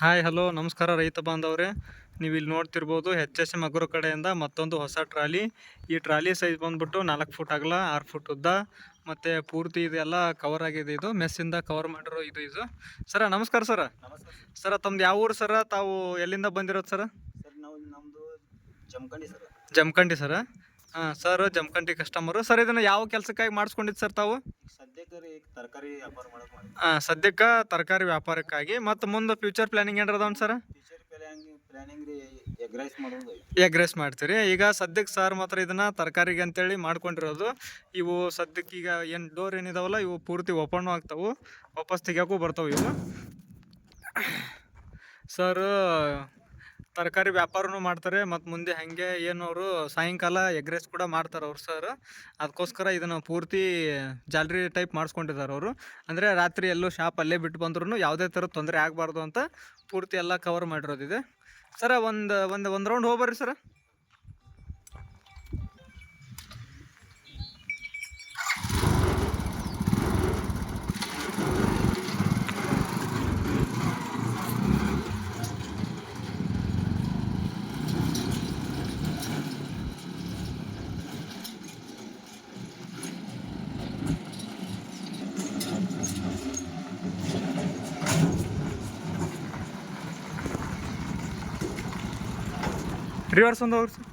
Hi hello ನಮಸ್ಕಾರ ರೈತ ಬಾಂಧವ್ರೆ. ನೀವು ಇಲ್ಲಿ ನೋಡ್ತಿರ್ಬೋದು HSM ಅಗ್ರೋ ಕಡೆಯಿಂದ ಮತ್ತೊಂದು ಹೊಸ ಟ್ರಾಲಿ. ಈ ಟ್ರಾಲಿ ಸೈಜ್ ಬಂದ್ಬಿಟ್ಟು 4 ಫುಟ್ ಅಗಲ 6 ಫುಟ್ ಉದ್ದ ಮತ್ತು ಪೂರ್ತಿ ಇದೆಲ್ಲ ಕವರ್ ಆಗಿದೆ. ಇದು ಮೆಸ್ಸಿಂದ ಕವರ್ ಮಾಡಿರೋ ಇದು ಸರ. ನಮಸ್ಕಾರ ಸರ. ನಮಸ್ಕಾರ ಸರ, ತಮ್ದು ಯಾವ ಊರು ಸರ? ತಾವು ಎಲ್ಲಿಂದ ಬಂದಿರೋದು ಸರ? ಸರ್, ನಮ್ಮದು ಜಮಖಂಡಿ ಸರ್. ಜಮಖಂಡಿ ಸರ. ಹಾಂ ಸರ್, ಜಮಖಂಡಿ ಕಸ್ಟಮರು ಸರ್. ಇದನ್ನು ಯಾವ ಕೆಲಸಕ್ಕಾಗಿ ಮಾಡಿಸ್ಕೊಂಡಿದ್ದು ಸರ್ ತಾವು? ಸದ್ಯಕ್ಕೆ ರೀ ತರಕಾರಿ ವ್ಯಾಪಾರ ಮಾಡಕ್ಕೆ ಮಾಡಿ. ಸದ್ಯಕ್ಕೆ ತರಕಾರಿ ವ್ಯಾಪಾರಕ್ಕಾಗಿ. ಮತ್ತು ಮುಂದೆ ಫ್ಯೂಚರ್ ಪ್ಲಾನಿಂಗ್ ಏನಾರ ಅದಾವನ್ ಸರ? ಫ್ಯೂಚರ್ ಪ್ಲಾನಿಂಗ್ ರೀ ಎಗ್ ರೈಸ್ ಮಾಡೋದು. ಎಗ್ ರೈಸ್ ಮಾಡ್ತೀರಿ ಈಗ ಸದ್ಯಕ್ಕೆ ಸರ್? ಮಾತ್ರ ಇದನ್ನು ತರಕಾರಿಗೆ ಅಂತೇಳಿ ಮಾಡ್ಕೊಂಡಿರೋದು. ಇವು ಸದ್ಯಕ್ಕೆ ಈಗ ಏನು ಡೋರ್ ಏನಿದಾವಲ್ಲ, ಇವು ಪೂರ್ತಿ ಓಪನ್ ಆಗ್ತಾವೆ, ವಾಪಸ್ ತೆಗಿಯೋಕ್ಕೂ ಬರ್ತಾವೆ ಇವು ಸರ್. ತರಕಾರಿ ವ್ಯಾಪಾರನೂ ಮಾಡ್ತಾರೆ ಮತ್ತು ಮುಂದೆ ಹಾಗೆ ಏನು ಅವರು ಸಾಯಂಕಾಲ ಎಗ್ ರೈಸ್ ಕೂಡ ಮಾಡ್ತಾರೆ ಅವ್ರು ಸರ್. ಅದಕ್ಕೋಸ್ಕರ ಇದನ್ನು ಪೂರ್ತಿ ಜಾಲರಿ ಟೈಪ್ ಮಾಡಿಸ್ಕೊಂಡಿದ್ದಾರೆ ಅವರು. ಅಂದರೆ ರಾತ್ರಿ ಎಲ್ಲೂ ಶಾಪ್ ಅಲ್ಲೇ ಬಿಟ್ಟು ಬಂದ್ರೂ ಯಾವುದೇ ಥರ ತೊಂದರೆ ಆಗಬಾರ್ದು ಅಂತ ಪೂರ್ತಿ ಎಲ್ಲ ಕವರ್ ಮಾಡಿರೋದಿದೆ ಸರ. ಒಂದು ರೌಂಡ್ ಹೋಗ್ಬರ್ರಿ ಸರ. ರಿವರ್ಸ್ ಒಂದು ಹೋಗ್ರಿ ಸರ್.